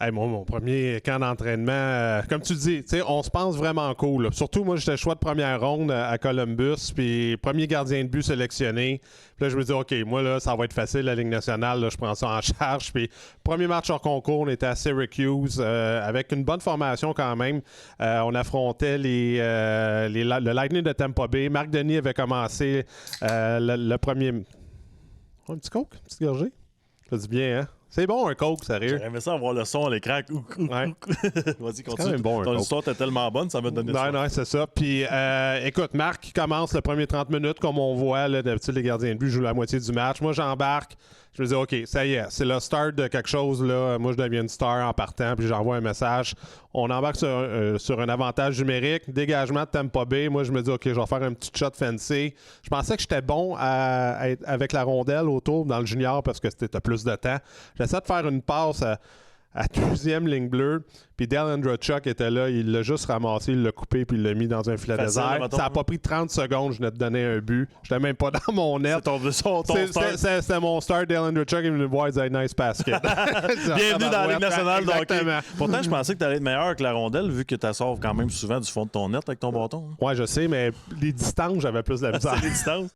Hey, moi, mon premier camp d'entraînement, comme tu dis, on se pense vraiment cool. Là. Surtout, moi, j'étais choix de première ronde à Columbus, puis premier gardien de but sélectionné. Puis là, je me dis, OK, moi, là, ça va être facile, la Ligue nationale, là, je prends ça en charge. Puis premier match hors concours, on était à Syracuse, avec une bonne formation quand même. On affrontait le Lightning de Tampa Bay. Marc Denis avait commencé le premier... Oh, un petit coke, une petite gorgée? Ça dit bien, hein? C'est bon un coke, sérieux. J'aurais aimé ça avoir le son à l'écran. Ouais. Vas-y, quand continue. même bon, Ton un histoire était tellement bonne, ça m'a donné ça. Non, c'est ça. Puis, écoute, Marc qui commence le premier 30 minutes, comme on voit, là, d'habitude, les gardiens de but jouent la moitié du match. Moi, j'embarque. Je me dis, OK, ça y est, c'est le start de quelque chose. Là. Moi, je deviens une star en partant, puis j'envoie un message. On embarque sur un avantage numérique. Dégagement de Tampa Bay. Moi, je me dis, OK, je vais faire un petit shot fancy. Je pensais que j'étais bon avec la rondelle autour dans le junior parce que c'était plus de temps. J'essaie de faire une passe à deuxième ligne bleue. Puis Dale Andrechuk était là, il l'a juste ramassé, il l'a coupé, puis il l'a mis dans un filet désert. Ça n'a pas pris 30 secondes, je venais de donner un but. Je n'étais même pas dans mon net. C'était mon start, Dale Andrechuk, il venait me voir, il disait nice basket. Bienvenue dans la Ligue nationale de hockey. Exactement. Pourtant, je pensais que tu allais être meilleur que la rondelle, vu que tu sauves quand même souvent du fond de ton net avec ton bâton. Ouais, je sais, mais les distances, j'avais plus de la misère. C'est les distances.